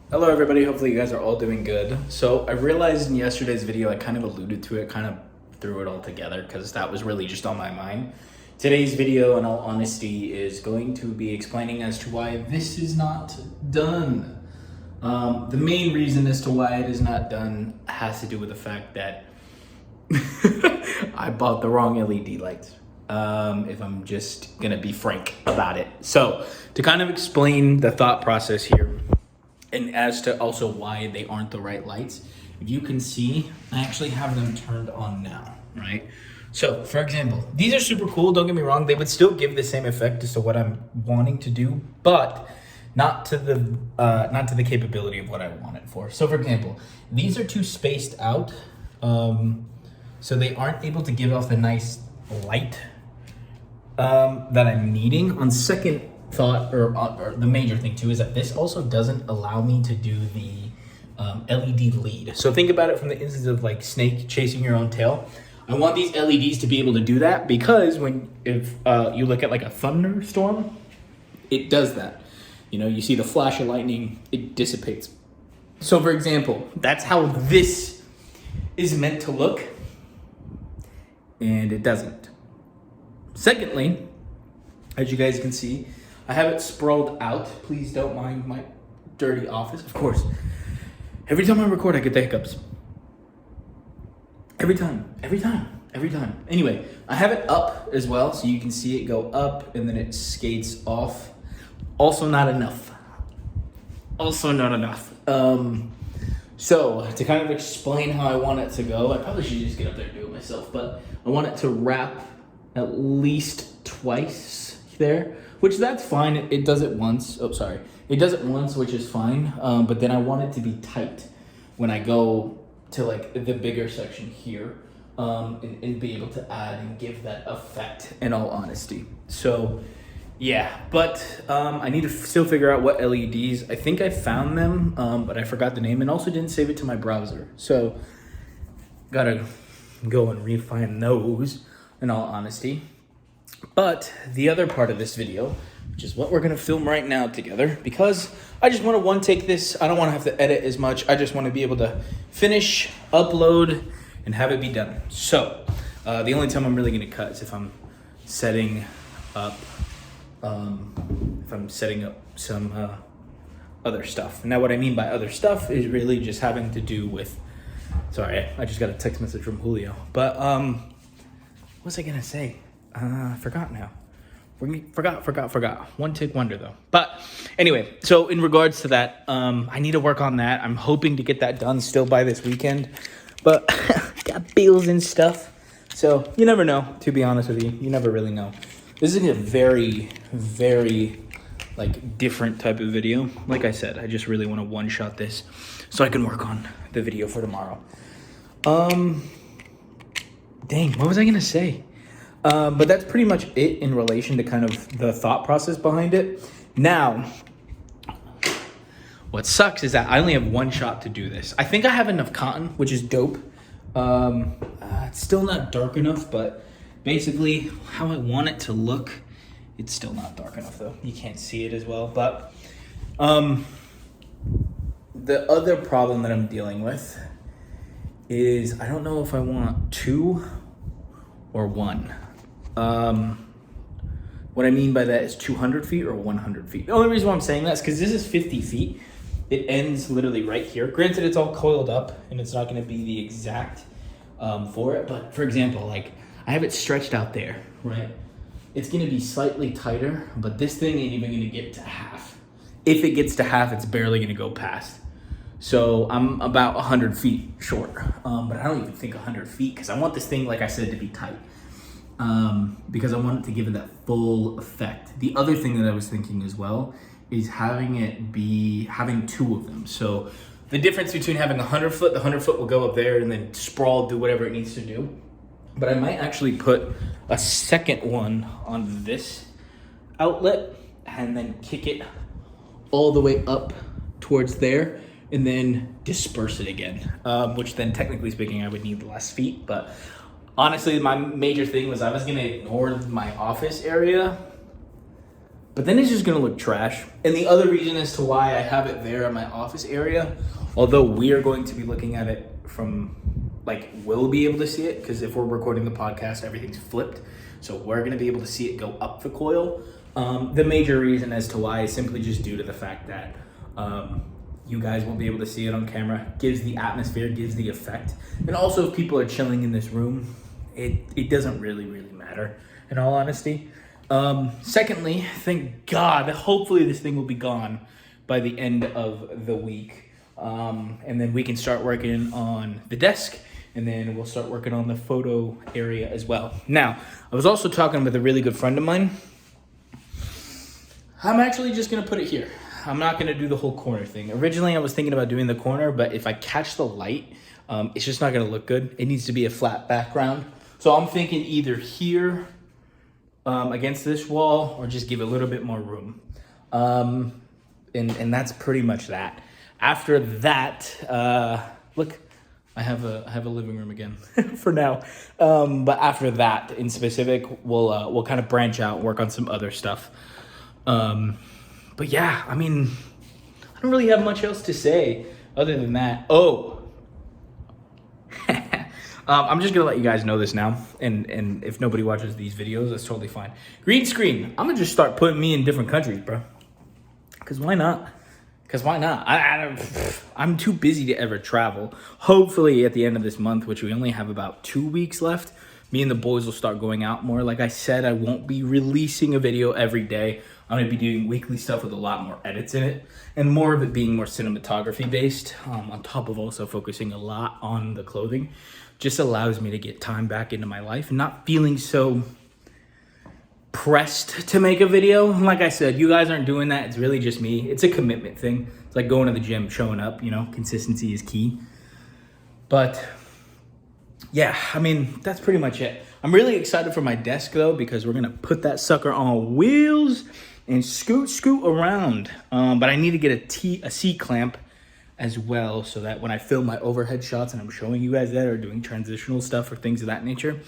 Hello everybody, hopefully you guys are all doing good. So I realized in yesterday's video, I kind of alluded to it, kind of threw it all together because that was really just on my mind. Today's video, in all honesty, is going to be explaining as to why this is not done. The main reason as to why it is not done has to do with the fact that I bought the wrong LED lights. If I'm just gonna be frank about it. So to kind of explain the thought process here, and as to also why they aren't the right lights, if you can see, I actually have them turned on now, right? So for example, these are super cool, don't get me wrong, they would still give the same effect as to what I'm wanting to do, but not to the capability of what I want it for. So for example, these are too spaced out, so they aren't able to give off the nice light that I'm needing. On second thought, or the major thing too, is that this also doesn't allow me to do the LED lead. So think about it from the instance of like snake chasing your own tail. I want these LEDs to be able to do that because if you look at like a thunderstorm, it does that. You know, you see the flash of lightning, it dissipates. So for example, that's how this is meant to look, and it doesn't. Secondly, as you guys can see, I have it sprawled out. Please don't mind my dirty office. Of course, every time I record, I get the hiccups. Every time. Anyway, I have it up as well, so you can see it go up and then it skates off. Also not enough. So to kind of explain how I want it to go, I probably should just get up there and do it myself, but I want it to wrap at least twice there, which that's fine. It does it once. Oh, sorry. It does it once, which is fine. But then I want it to be tight when I go to like the bigger section here, and be able to add and give that effect, in all honesty. So yeah, but I need to still figure out what LEDs. I think I found them, but I forgot the name and also didn't save it to my browser. So gotta go and refine those, in all honesty. But the other part of this video, which is what we're gonna film right now together, because I just wanna one take this. I don't wanna have to edit as much. I just wanna be able to finish, upload, and have it be done. So the only time I'm really gonna cut is if I'm setting up some other stuff. Now what I mean by other stuff is really just having to do with, sorry, I just got a text message from Julio. But what was I gonna say? I forgot now. Forgot. One take wonder though. But anyway, so in regards to that, I need to work on that. I'm hoping to get that done still by this weekend, but got bills and stuff. So you never know, to be honest with you. You never really know. This is a very, very like different type of video. Like I said, I just really want to one-shot this so I can work on the video for tomorrow. Dang, what was I gonna say? But that's pretty much it in relation to kind of the thought process behind it. Now, what sucks is that I only have one shot to do this. I think I have enough cotton, which is dope. It's still not dark enough, but basically how I want it to look, it's still not dark enough though. You can't see it as well, but the other problem that I'm dealing with is I don't know if I want 2 or 1. What I mean by that is 200 feet or 100 feet. The only reason why I'm saying that is because this is 50 feet. It ends literally right here. Granted, it's all coiled up and it's not going to be the exact for it. But for example, like I have it stretched out there, right? It's going to be slightly tighter, but this thing ain't even going to get to half. If it gets to half, it's barely going to go past. So I'm about 100 feet short. But I don't even think 100 feet because I want this thing, like I said, to be tight. Because I want it to give it that full effect. The other thing that I was thinking as well is having 2 of them. So the difference between having 100 foot, the 100 foot will go up there and then sprawl, do whatever it needs to do. But I might actually put a second one on this outlet and then kick it all the way up towards there and then disperse it again. Which then technically speaking, I would need less feet, but honestly, my major thing was I was gonna ignore my office area but then it's just gonna look trash. And the other reason as to why I have it there in my office area, although we are going to be looking at it from, like, we'll be able to see it, because if we're recording the podcast, everything's flipped. So we're gonna be able to see it go up the coil. The major reason as to why is simply just due to the fact that you guys won't be able to see it on camera. Gives the atmosphere, gives the effect. And also if people are chilling in this room, it doesn't really matter, in all honesty. Secondly, thank God, hopefully this thing will be gone by the end of the week. And then we can start working on the desk, and then we'll start working on the photo area as well. Now, I was also talking with a really good friend of mine. I'm actually just gonna put it here. I'm not gonna do the whole corner thing. Originally, I was thinking about doing the corner, but if I catch the light, it's just not gonna look good. It needs to be a flat background. So I'm thinking either here, against this wall, or just give a little bit more room. And that's pretty much that. After that, look, I have a living room again for now. But after that, in specific, we'll kind of branch out, work on some other stuff. But yeah, I mean, I don't really have much else to say other than that. Oh, I'm just gonna let you guys know this now, and if nobody watches these videos, that's totally fine. Green screen. I'm gonna just start putting me in different countries, bro. Cause why not? I'm too busy to ever travel. Hopefully at the end of this month, which we only have about 2 weeks left, me and the boys will start going out more. Like I said, I won't be releasing a video every day. I'm gonna be doing weekly stuff with a lot more edits in it, and more of it being more cinematography based, on top of also focusing a lot on the clothing. Just allows me to get time back into my life and not feeling so pressed to make a video. Like I said, you guys aren't doing that. It's really just me. It's a commitment thing. It's like going to the gym, showing up, you know, consistency is key. But yeah, I mean, that's pretty much it. I'm really excited for my desk though, because we're gonna put that sucker on wheels and scoot around. But I need to get a C-clamp as well, so that when I film my overhead shots and I'm showing you guys that, or doing transitional stuff or things of that nature,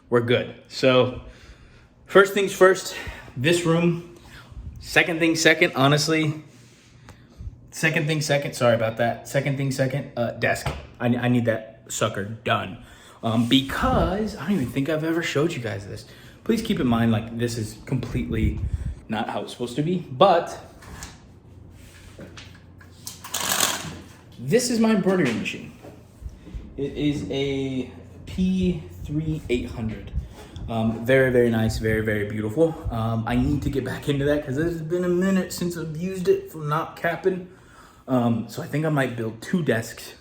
we're good. So first things first, this room. Second thing second, honestly. Second thing second, sorry about that. Second thing second, desk. I need that sucker done. Because I don't even think I've ever showed you guys this. Please keep in mind, like, this is completely not how it's supposed to be, but this is my embroidery machine. It is a P3800. Very nice, very beautiful. I need to get back into that because it's been a minute since I've used it, from not capping. So I think I might build 2 desks,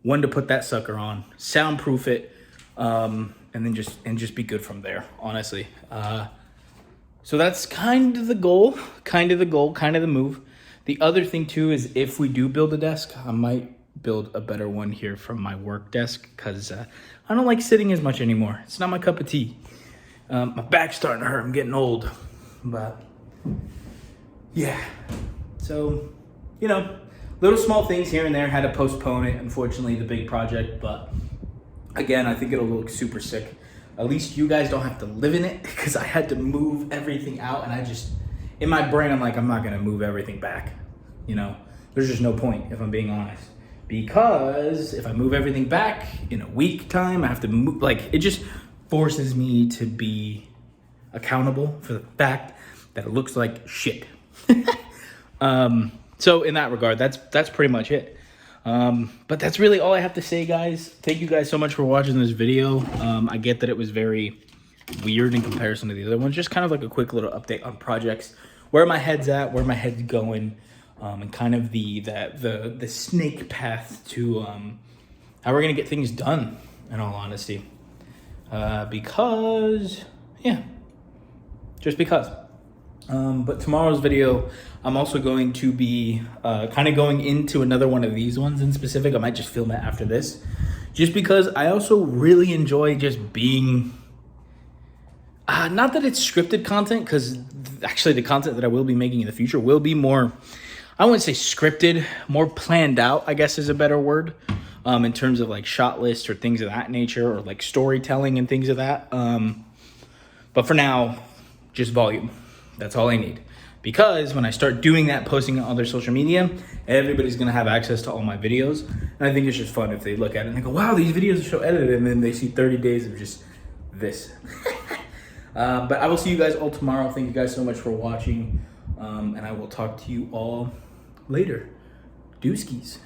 one to put that sucker on, soundproof it, and then just be good from there, honestly. So that's kind of the goal, kind of the move. The other thing too is, if we do build a desk, I might build a better one here from my work desk, because I don't like sitting as much anymore. It's not my cup of tea. My back's starting to hurt. I'm getting old. But yeah, so, you know, little small things here and there. Had to postpone it, unfortunately, the big project. But again, I think it'll look super sick. At least you guys don't have to live in it, because I had to move everything out, and I just, in my brain, I'm like, I'm not gonna move everything back. You know, there's just no point, if I'm being honest. Because if I move everything back in a week time, I have to move, like, it just forces me to be accountable for the fact that it looks like shit. So in that regard, that's pretty much it. But that's really all I have to say, guys. Thank you guys so much for watching this video. I get that it was very weird in comparison to the other ones. Just kind of like a quick little update on projects, where my head's at, where my head's going, and kind of the snake path to how we're gonna get things done, in all honesty. Because, yeah, just because. But tomorrow's video, I'm also going to be kind of going into another one of these ones in specific. I might just film it after this, just because I also really enjoy just being, not that it's scripted content, because actually the content that I will be making in the future will be more, I wouldn't say scripted, more planned out, I guess is a better word, in terms of like shot lists or things of that nature, or like storytelling and things of that. But for now, just volume. That's all I need. because when I start doing that, posting on other social media, everybody's gonna have access to all my videos. And I think it's just fun if they look at it and they go, wow, these videos are so edited, and then they see 30 days of just this. But I will see you guys all tomorrow. Thank you guys so much for watching. And I will talk to you all later. Dooskies.